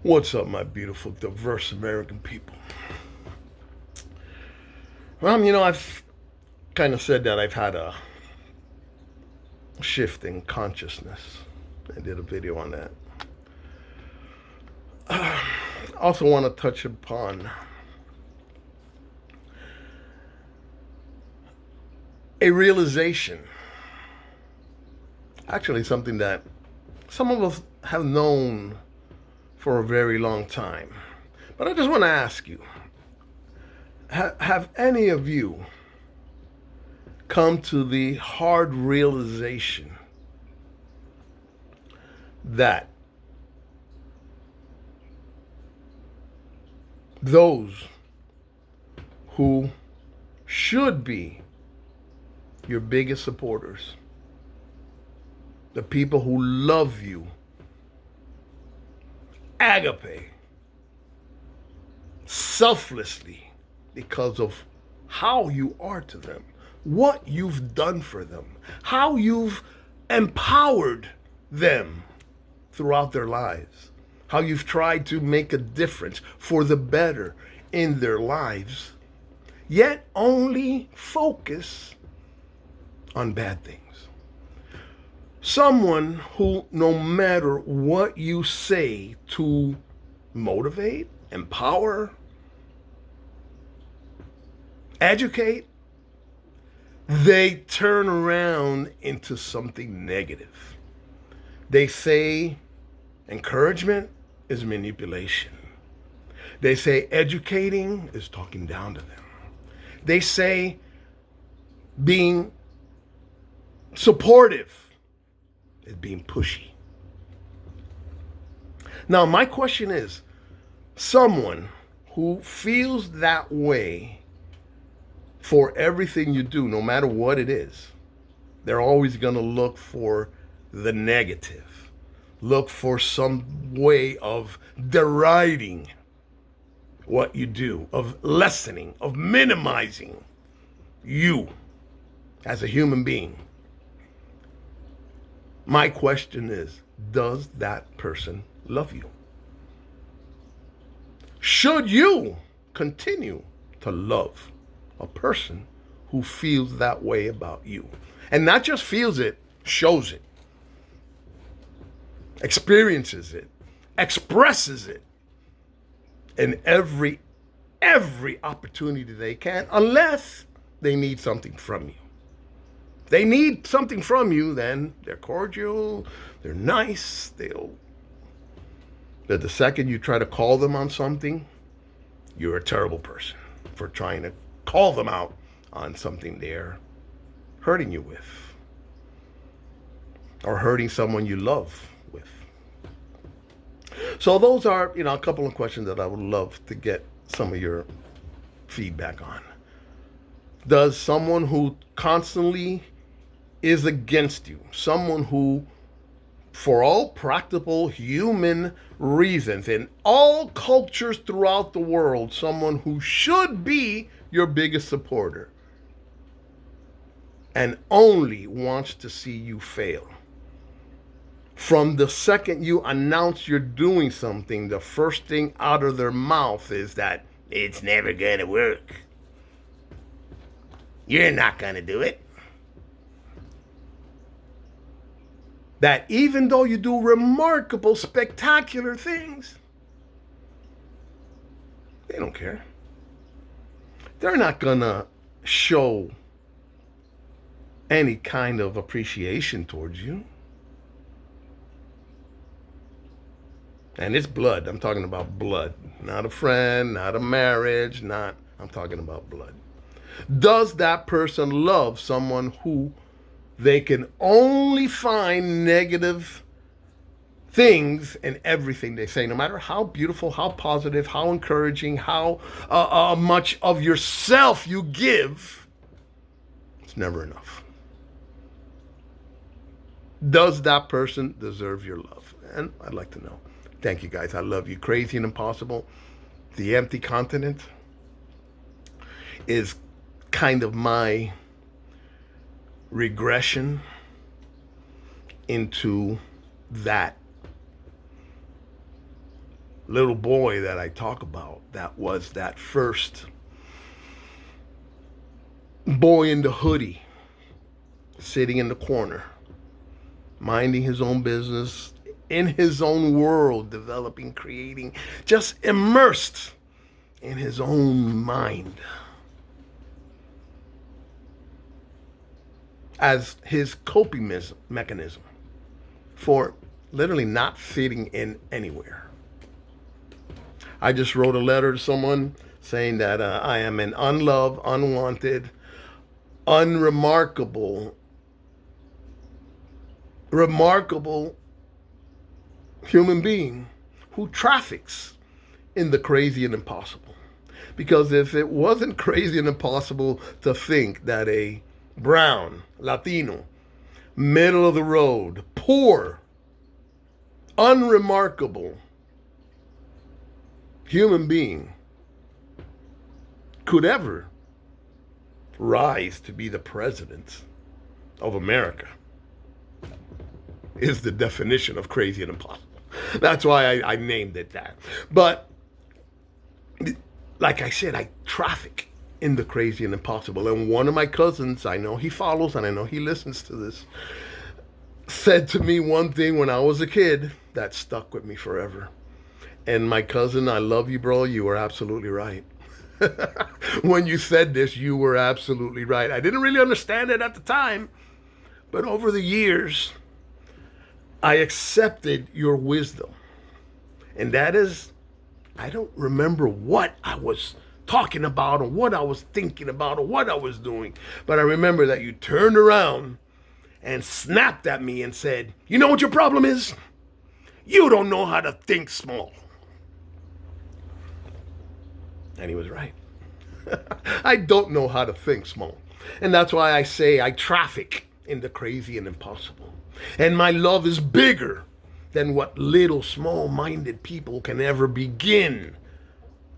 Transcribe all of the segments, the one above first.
What's up, my beautiful, diverse American people? Well, I've kind of said that I've had a shift in consciousness. I did a video on that. I also want to touch upon a realization. Actually, something that some of us have known for a very long time. But I just want to ask you, have any of you come to the hard realization that those who should be your biggest supporters, the people who love you, agape, selflessly, because of how you are to them, what you've done for them, how you've empowered them throughout their lives, how you've tried to make a difference for the better in their lives, yet only focus on bad things. Someone who, no matter what you say to motivate, empower, educate, they turn around into something negative. They say encouragement is manipulation. They say educating is talking down to them. They say being supportive is being pushy. Now, my question is, someone who feels that way for everything you do, no matter what it is, they're always going to look for the negative, look for some way of deriding what you do, of lessening, of minimizing you as a human being. My question is, does that person love you? Should you continue to love a person who feels that way about you? And not just feels it, shows it, experiences it, expresses it in every opportunity they can, unless they need something from you. They need something from you, then they're cordial, they're nice, but the second you try to call them on something, you're a terrible person for trying to call them out on something they're hurting you with, or hurting someone you love with. So those are, a couple of questions that I would love to get some of your feedback on. Does someone who constantly is against you, someone who, for all practical human reasons, in all cultures throughout the world, someone who should be your biggest supporter and only wants to see you fail. From the second you announce you're doing something, the first thing out of their mouth is that it's never gonna work. You're not gonna do it. That even though you do remarkable, spectacular things, they don't care. They're not gonna show any kind of appreciation towards you. And it's blood. I'm talking about blood. Not a friend, not a marriage, I'm talking about blood. Does that person love someone who they can only find negative things in everything they say, no matter how beautiful, how positive, how encouraging, how much of yourself you give? It's never enough. Does that person deserve your love? And I'd like to know. Thank you, guys. I love you. Crazy and Impossible, The Empty Continent, is kind of my regression into that little boy that I talk about, that was that first boy in the hoodie, sitting in the corner, minding his own business, in his own world, developing, creating, just immersed in his own mind as his coping mechanism for literally not fitting in anywhere. I just wrote a letter to someone saying that I am an unloved, unwanted, unremarkable, remarkable human being who traffics in the crazy and impossible. Because if it wasn't crazy and impossible to think that a brown, Latino, middle of the road, poor, unremarkable human being could ever rise to be the president of America is the definition of crazy and impossible. That's why I named it that. But like I said, I traffic in the crazy and impossible. And one of my cousins, I know he follows and I know he listens to this, said to me one thing when I was a kid that stuck with me forever. And my cousin, I love you, bro. You were absolutely right. When you said this, you were absolutely right. I didn't really understand it at the time, but over the years, I accepted your wisdom. And that is, I don't remember what I was talking about or what I was thinking about or what I was doing, but I remember that you turned around and snapped at me and said, you know what your problem is? You don't know how to think small. And he was right. I don't know how to think small. And that's why I say I traffic in the crazy and impossible. And my love is bigger than what little small-minded people can ever begin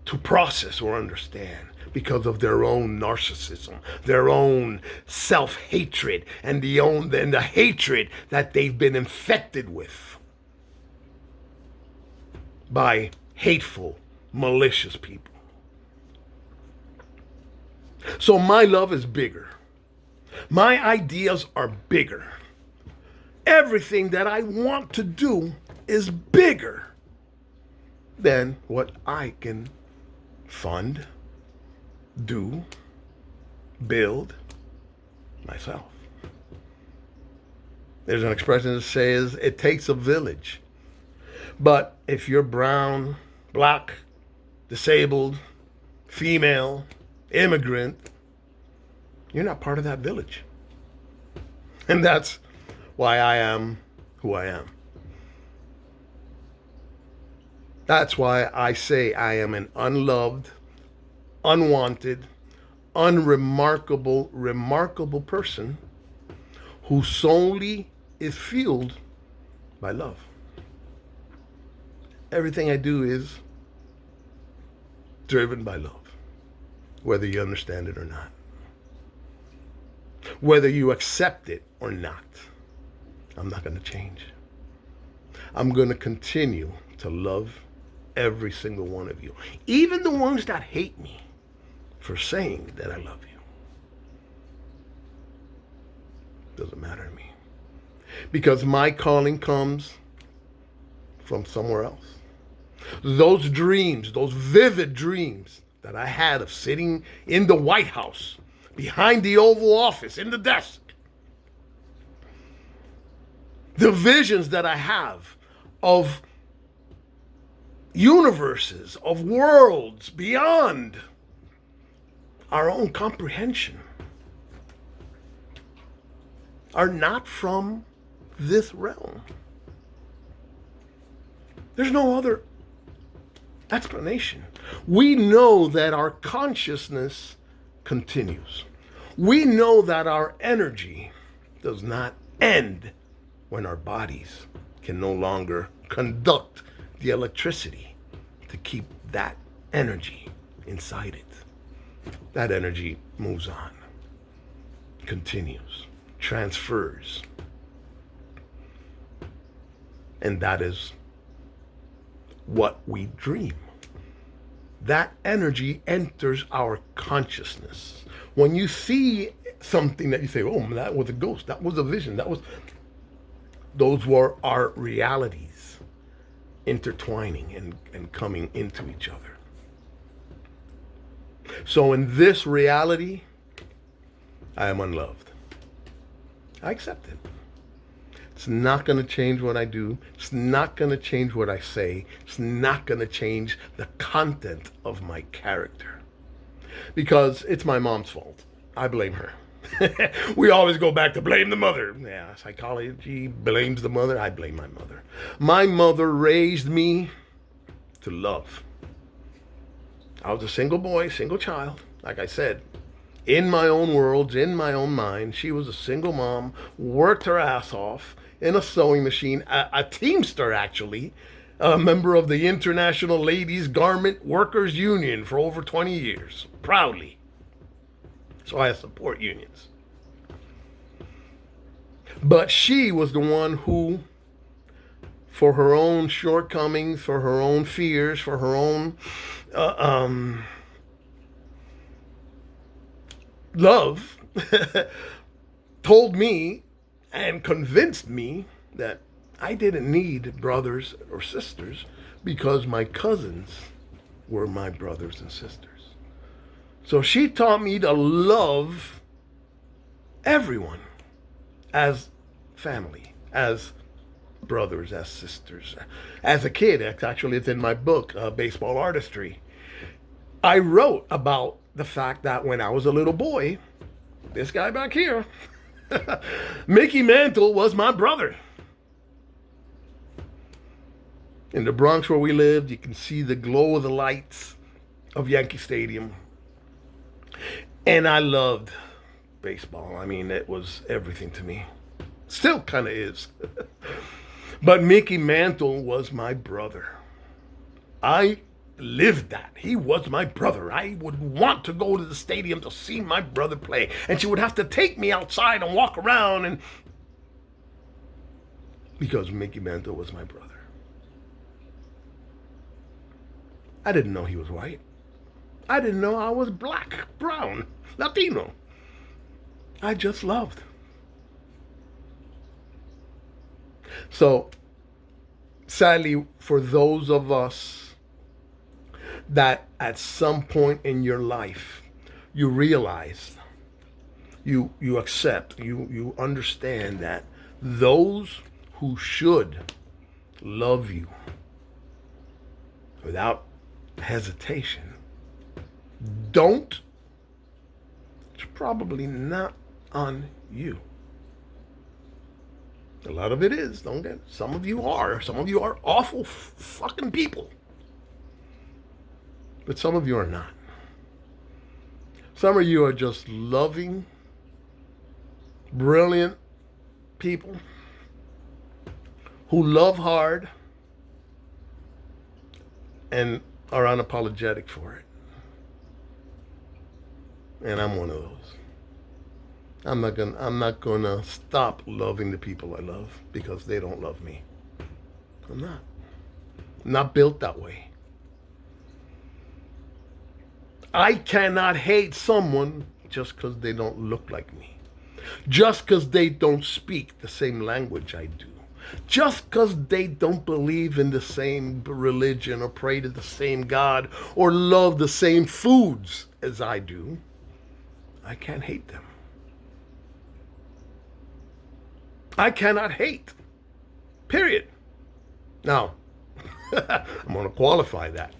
to process or understand because of their own narcissism, their own self-hatred, and the hatred that they've been infected with by hateful, malicious people. So my love is bigger. My ideas are bigger. Everything that I want to do is bigger than what I can fund, do, build myself. There's an expression that says it takes a village. But if you're brown, black, disabled, female, immigrant, you're not part of that village. And that's why I am who I am. That's why I say I am an unloved, unwanted, unremarkable, remarkable person who solely is fueled by love. Everything I do is driven by love, whether you understand it or not, whether you accept it or not. I'm not going to change. I'm going to continue to love every single one of you, even the ones that hate me for saying that I love you. Doesn't matter to me, because my calling comes from somewhere else. Those dreams, those vivid dreams that I had of sitting in the White House, behind the Oval Office, in the desk, the visions that I have of universes, of worlds beyond our own comprehension, are not from this realm. There's no other explanation. We know that our consciousness continues. We know that our energy does not end when our bodies can no longer conduct the electricity to keep that energy inside it. That energy moves on, continues, transfers. And that is what we dream. That energy enters our consciousness. When you see something that you say, oh, that was a ghost, that was a vision, those were our realities intertwining and coming into each other. So in this reality, I am unloved. I accept it. It's not going to change what I do. It's not going to change what I say. It's not going to change the content of my character. Because it's my mom's fault. I blame her. We always go back to blame the mother. Yeah, psychology blames the mother. I blame my mother. My mother raised me to love. I was a single boy, single child, like I said. In my own worlds, in my own mind. She was a single mom, worked her ass off in a sewing machine, a teamster actually, a member of the International Ladies Garment Workers Union for over 20 years, proudly. So I support unions. But she was the one who, for her own shortcomings, for her own fears, for her own love, told me and convinced me that I didn't need brothers or sisters because my cousins were my brothers and sisters. So she taught me to love everyone as family, as brothers, as sisters. As a kid, actually it's in my book, Baseball Artistry, I wrote about the fact that when I was a little boy, this guy back here, Mickey Mantle was my brother. In the Bronx where we lived, you can see the glow of the lights of Yankee Stadium. And I loved baseball. I mean, it was everything to me. Still kind of is. But Mickey Mantle was my brother. I lived that. He was my brother. I would want to go to the stadium to see my brother play. And she would have to take me outside and walk around and because Mickey Mantle was my brother. I didn't know he was white. I didn't know I was black, brown, Latino. I just loved. So, sadly, for those of us that at some point in your life you realize, you accept, you understand that those who should love you without hesitation don't, it's probably not on you. A lot of it is, don't get it. Some of you are awful fucking people. But some of you are not. Some of you are just loving, brilliant people who love hard and are unapologetic for it. And I'm one of those. I'm not gonna stop loving the people I love because they don't love me. I'm not. I'm not built that way. I cannot hate someone just because they don't look like me. Just because they don't speak the same language I do. Just because they don't believe in the same religion or pray to the same God or love the same foods as I do, I can't hate them. I cannot hate. Period. Now, I'm going to qualify that.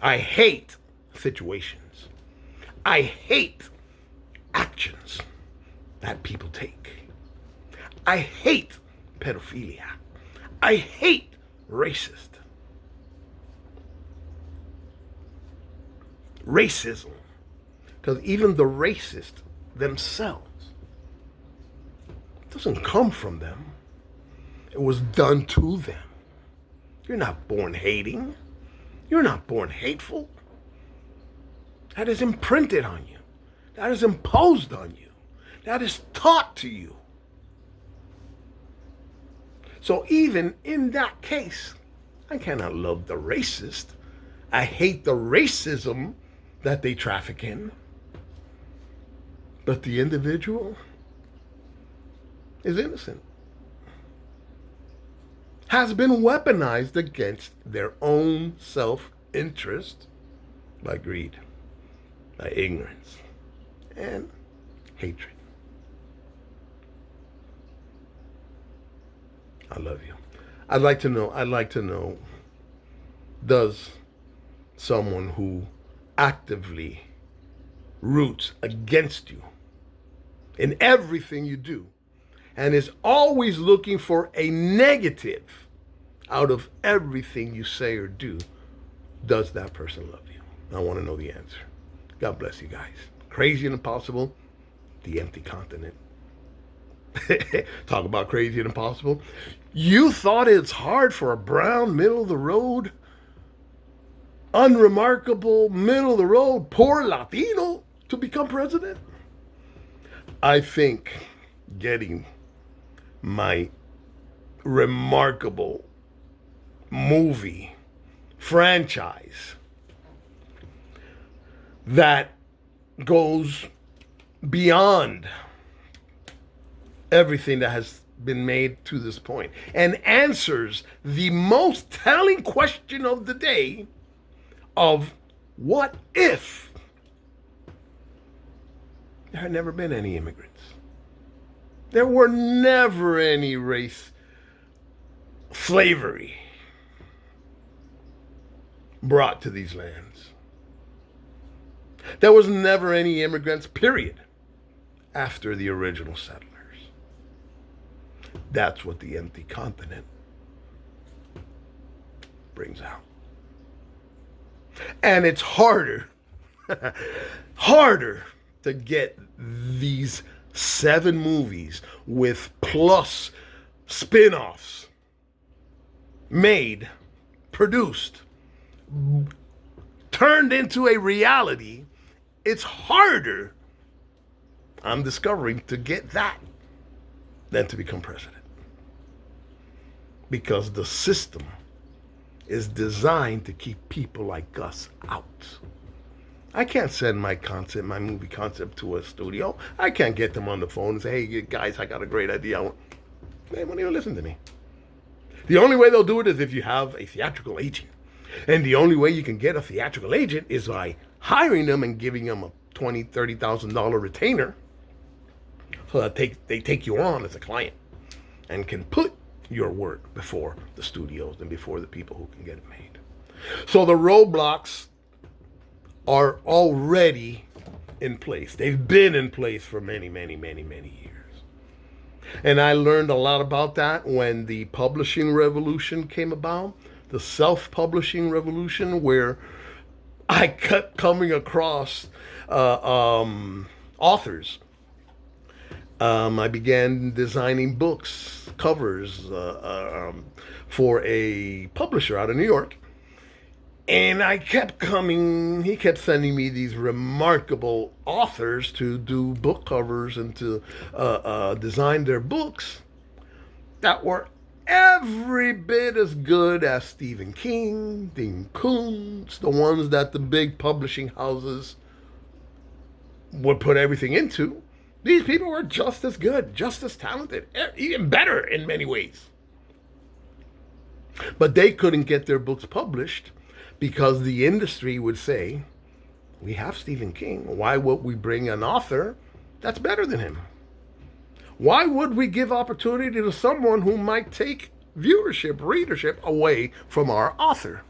I hate situations. I hate actions that people take. I hate pedophilia. I hate racism. Because even the racist themselves, it doesn't come from them. It was done to them. You're not born hating. You're not born hateful. That is imprinted on you. That is imposed on you. That is taught to you. So even in that case, I cannot love the racist. I hate the racism that they traffic in. But the individual is innocent. Has been weaponized against their own self-interest by greed, by ignorance, and hatred. I love you. I'd like to know, does someone who actively roots against you in everything you do and is always looking for a negative out of everything you say or do, does that person love you? I want to know the answer. God bless you guys. Crazy and Impossible, The Empty Continent. Talk about crazy and impossible. You thought it's hard for a brown, middle of the road, unremarkable, middle of the road, poor Latino to become president? I think getting my remarkable movie franchise that goes beyond everything that has been made to this point and answers the most telling question of the day of what if there had never been any immigrants? There were never any race slavery brought to these lands. There was never any immigrants, period, after the original settlers. That's what The Empty Continent brings out. And it's harder to get these 7 movies with plus spin-offs made, produced, turned into a reality. It's harder, I'm discovering, to get that than to become president. Because the system is designed to keep people like us out. I can't send my movie concept to a studio. I can't get them on the phone and say, hey, guys, I got a great idea. They won't even listen to me. The only way they'll do it is if you have a theatrical agent. And the only way you can get a theatrical agent is by hiring them and giving them a $20,000, $30,000 retainer so that they take you on as a client and can put your work before the studios and before the people who can get it made. So the roadblocks are already in place. They've been in place for many, many, many, many years. And I learned a lot about that when the publishing revolution came about, the self-publishing revolution, where I kept coming across authors. I began designing books, covers for a publisher out of New York. And he kept sending me these remarkable authors to do book covers and to design their books that were every bit as good as Stephen King, Dean Koontz, the ones that the big publishing houses would put everything into. These people were just as good, just as talented, even better in many ways. But they couldn't get their books published because the industry would say, we have Stephen King. Why would we bring an author that's better than him? Why would we give opportunity to someone who might take viewership, readership away from our author?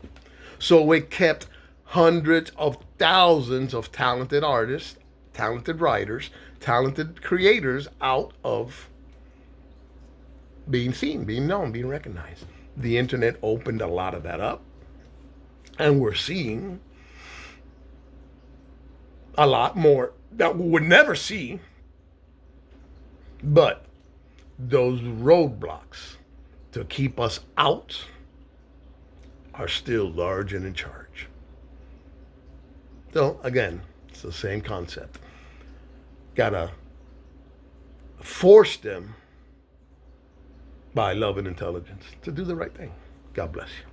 So it kept hundreds of thousands of talented artists, talented writers, talented creators out of being seen, being known, being recognized. The internet opened a lot of that up. And we're seeing a lot more that we would never see. But those roadblocks to keep us out are still large and in charge. So again, it's the same concept. Gotta force them by love and intelligence to do the right thing. God bless you.